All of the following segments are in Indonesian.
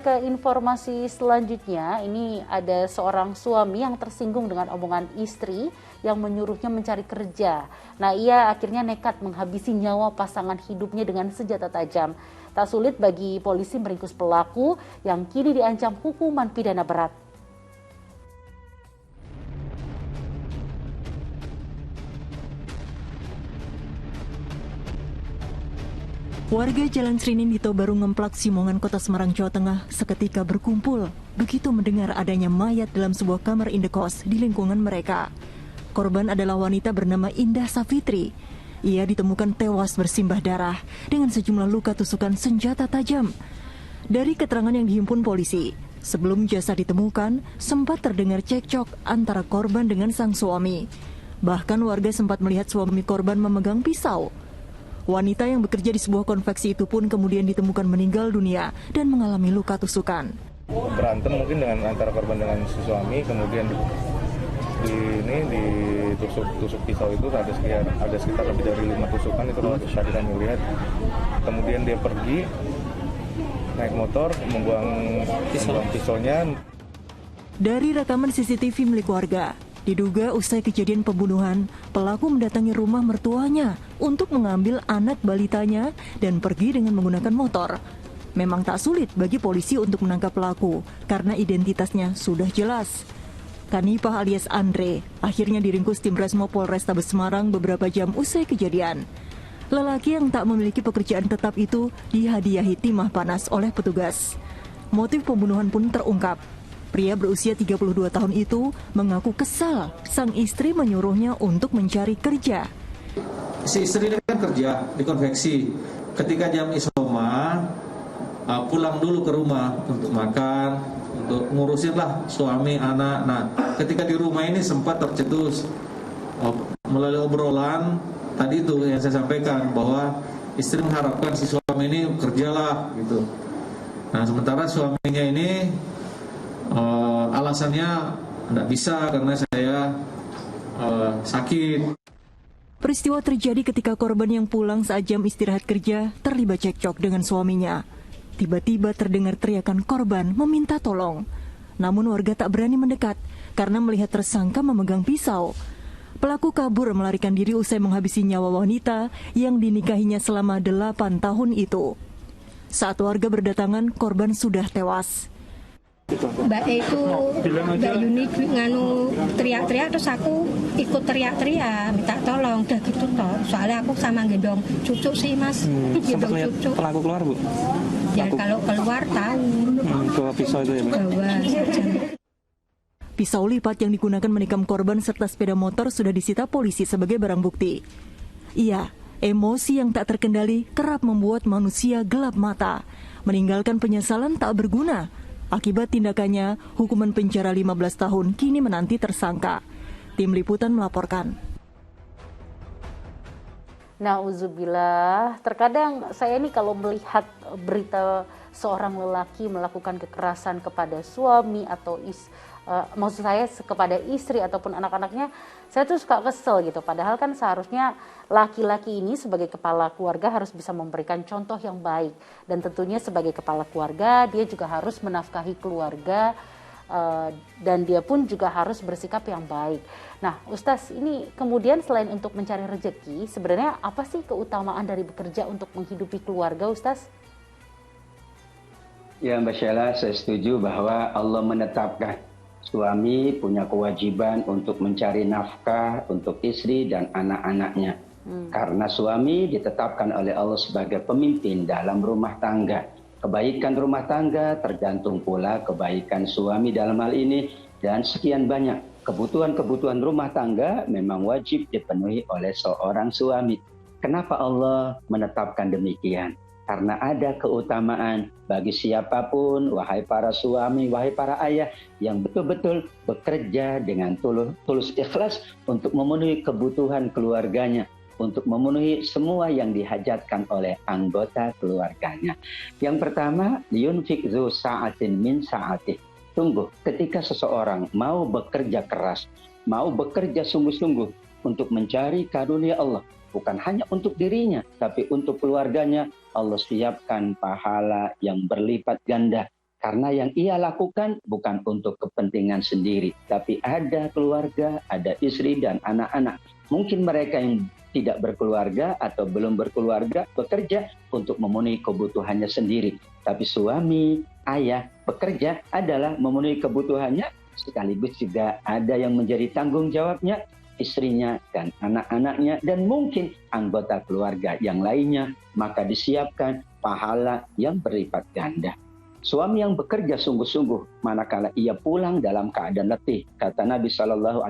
Ke informasi selanjutnya, ini ada seorang suami yang tersinggung dengan omongan istri yang menyuruhnya mencari kerja. Nah, ia akhirnya nekat menghabisi nyawa pasangan hidupnya dengan senjata tajam. Tak sulit bagi polisi meringkus pelaku yang kini diancam hukuman pidana berat. Warga Jalan Srinin Dito Baru Ngemplak, Simongan, Kota Semarang, Jawa Tengah seketika berkumpul begitu mendengar adanya mayat dalam sebuah kamar indekos di lingkungan mereka. Korban adalah wanita bernama Indah Safitri. Ia ditemukan tewas bersimbah darah dengan sejumlah luka tusukan senjata tajam. Dari keterangan yang dihimpun polisi, sebelum jasad ditemukan, sempat terdengar cekcok antara korban dengan sang suami. Bahkan warga sempat melihat suami korban memegang pisau. Wanita yang bekerja di sebuah konveksi itu pun kemudian ditemukan meninggal dunia dan mengalami luka tusukan. Berantem mungkin dengan antara korban dengan si suami, kemudian ditusuk pisau itu ada sekitar lebih dari 5 tusukan itu kalau tadi kami lihat. Kemudian dia pergi naik motor membuang pisaunya. Dari rekaman CCTV milik warga, diduga usai kejadian pembunuhan, pelaku mendatangi rumah mertuanya untuk mengambil anak balitanya dan pergi dengan menggunakan motor. Memang tak sulit bagi polisi untuk menangkap pelaku karena identitasnya sudah jelas. Kanipah alias Andre akhirnya diringkus tim Resmo Polrestabes Semarang beberapa jam usai kejadian. Lelaki yang tak memiliki pekerjaan tetap itu dihadiahi timah panas oleh petugas. Motif pembunuhan pun terungkap. Pria berusia 32 tahun itu mengaku kesal sang istri menyuruhnya untuk mencari kerja. Si istri ini kan kerja di konveksi. Ketika jam isoma, pulang dulu ke rumah untuk makan, untuk ngurusin lah suami, anak. Nah, ketika di rumah ini sempat tercetus melalui obrolan tadi itu yang saya sampaikan bahwa istri mengharapkan si suami ini kerjalah gitu. Nah, sementara suaminya ini alasannya tidak bisa karena saya sakit. Peristiwa terjadi ketika korban yang pulang saat jam istirahat kerja terlibat cekcok dengan suaminya. Tiba-tiba terdengar teriakan korban meminta tolong. Namun warga tak berani mendekat karena melihat tersangka memegang pisau. Pelaku kabur melarikan diri usai menghabisi nyawa wanita yang dinikahinya selama 8 tahun itu. Saat warga berdatangan, korban sudah tewas. Mbak Yuni nganu teriak-teriak, terus aku ikut teriak-teriak minta tolong, udah gitu toh. Soalnya aku sama gendong cucu sih mas. Sempat lihat cucu. Pelaku keluar bu? Ya kalau keluar tahu. Bawa pisau itu ya bu? Bawa saja. Pisau lipat yang digunakan menikam korban serta sepeda motor sudah disita polisi sebagai barang bukti. Iya, emosi yang tak terkendali kerap membuat manusia gelap mata, meninggalkan penyesalan tak berguna. Akibat tindakannya, hukuman penjara 15 tahun kini menanti tersangka. Tim Liputan melaporkan. Nauzubillah, terkadang saya ini kalau melihat berita seorang lelaki melakukan kekerasan kepada suami atau maksud saya kepada istri ataupun anak-anaknya, saya tuh suka kesel gitu. Padahal kan seharusnya laki-laki ini sebagai kepala keluarga harus bisa memberikan contoh yang baik. Dan tentunya sebagai kepala keluarga, dia juga harus menafkahi keluarga dan dia pun juga harus bersikap yang baik. Nah, Ustaz, ini kemudian selain untuk mencari rezeki, sebenarnya apa sih keutamaan dari bekerja untuk menghidupi keluarga, Ustaz? Ya Mbak Sheila, saya setuju bahwa Allah menetapkan suami punya kewajiban untuk mencari nafkah untuk istri dan anak-anaknya. Karena suami ditetapkan oleh Allah sebagai pemimpin dalam rumah tangga. Kebaikan rumah tangga tergantung pula kebaikan suami dalam hal ini. Dan sekian banyak kebutuhan-kebutuhan rumah tangga memang wajib dipenuhi oleh seorang suami. Kenapa Allah menetapkan demikian? Karena ada keutamaan bagi siapapun, wahai para suami, wahai para ayah, yang betul-betul bekerja dengan tulus ikhlas untuk memenuhi kebutuhan keluarganya, untuk memenuhi semua yang dihajatkan oleh anggota keluarganya. Yang pertama, yunfik zu sa'atin min sa'atih. Tunggu, ketika seseorang mau bekerja keras, mau bekerja sungguh-sungguh untuk mencari karunia Allah, bukan hanya untuk dirinya, tapi untuk keluarganya, Allah siapkan pahala yang berlipat ganda. Karena yang ia lakukan bukan untuk kepentingan sendiri, tapi ada keluarga, ada istri dan anak-anak. Mungkin mereka yang tidak berkeluarga atau belum berkeluarga bekerja untuk memenuhi kebutuhannya sendiri. Tapi suami, ayah bekerja adalah memenuhi kebutuhannya, sekaligus juga ada yang menjadi tanggung jawabnya, istrinya dan anak-anaknya, dan mungkin anggota keluarga yang lainnya, maka disiapkan pahala yang berlipat ganda. Suami yang bekerja sungguh-sungguh manakala ia pulang dalam keadaan letih, kata Nabi SAW,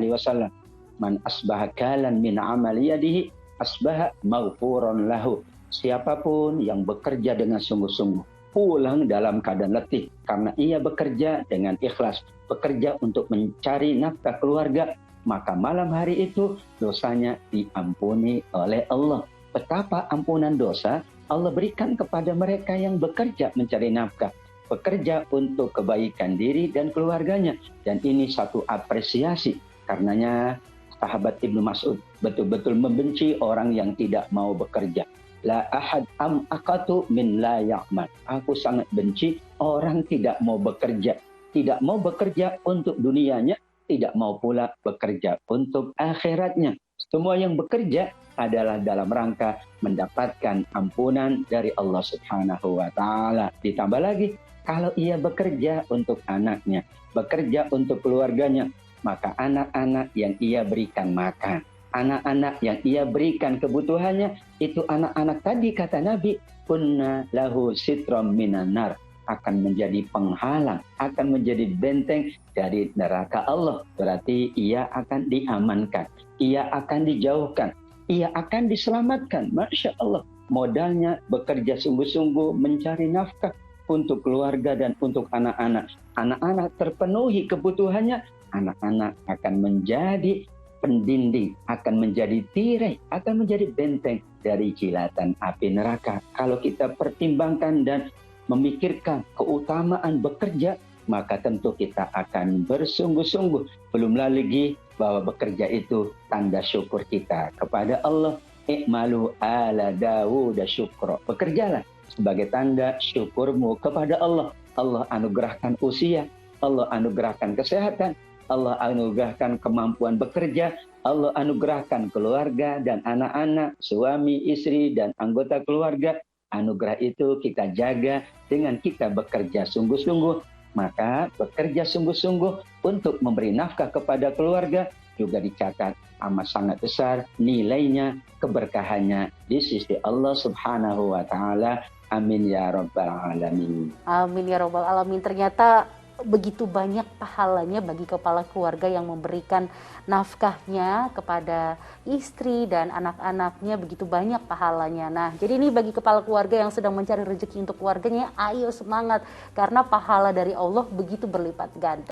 man asbaha kalan min amali yadihi asbaha maghfuran lahu. Siapapun yang bekerja dengan sungguh-sungguh, pulang dalam keadaan letih karena ia bekerja dengan ikhlas, bekerja untuk mencari nafkah keluarga, maka malam hari itu dosanya diampuni oleh Allah. Betapa ampunan dosa Allah berikan kepada mereka yang bekerja mencari nafkah, bekerja untuk kebaikan diri dan keluarganya. Dan ini satu apresiasi. Karenanya sahabat Ibnu Mas'ud betul-betul membenci orang yang tidak mau bekerja. La ahad am akatu min la ya'mal. Aku sangat benci orang tidak mau bekerja. Tidak mau bekerja untuk dunianya, tidak mau pula bekerja untuk akhiratnya. Semua yang bekerja adalah dalam rangka mendapatkan ampunan dari Allah Subhanahu wa Ta'ala. Ditambah lagi, kalau ia bekerja untuk anaknya, bekerja untuk keluarganya, maka anak-anak yang ia berikan makan, anak-anak yang ia berikan kebutuhannya, itu anak-anak tadi kata Nabi, kunna lahu sitram minan nar, akan menjadi penghalang, akan menjadi benteng dari neraka Allah. Berarti ia akan diamankan, ia akan dijauhkan, ia akan diselamatkan. Masya Allah, modalnya bekerja sungguh-sungguh mencari nafkah untuk keluarga dan untuk anak-anak. Anak-anak terpenuhi kebutuhannya, anak-anak akan menjadi pendinding, akan menjadi tirai, akan menjadi benteng dari jilatan api neraka. Kalau kita pertimbangkan dan memikirkan keutamaan bekerja, maka tentu kita akan bersungguh-sungguh. Belum lagi bahwa bekerja itu tanda syukur kita kepada Allah. I'malu ala Dawud syukra. Bekerjalah sebagai tanda syukurmu kepada Allah. Allah anugerahkan usia, Allah anugerahkan kesehatan, Allah anugerahkan kemampuan bekerja, Allah anugerahkan keluarga dan anak-anak, suami, istri, dan anggota keluarga. Anugerah itu kita jaga dengan kita bekerja sungguh-sungguh. Maka bekerja sungguh-sungguh untuk memberi nafkah kepada keluarga juga dicatat amat sangat besar nilainya, keberkahannya di sisi Allah Subhanahu wa Ta'ala. Amin ya rabbal alamin. Amin ya rabbal alamin. Ternyata begitu banyak pahalanya bagi kepala keluarga yang memberikan nafkahnya kepada istri dan anak-anaknya, begitu banyak pahalanya. Nah, jadi ini bagi kepala keluarga yang sedang mencari rezeki untuk keluarganya, ayo semangat, karena pahala dari Allah begitu berlipat ganda.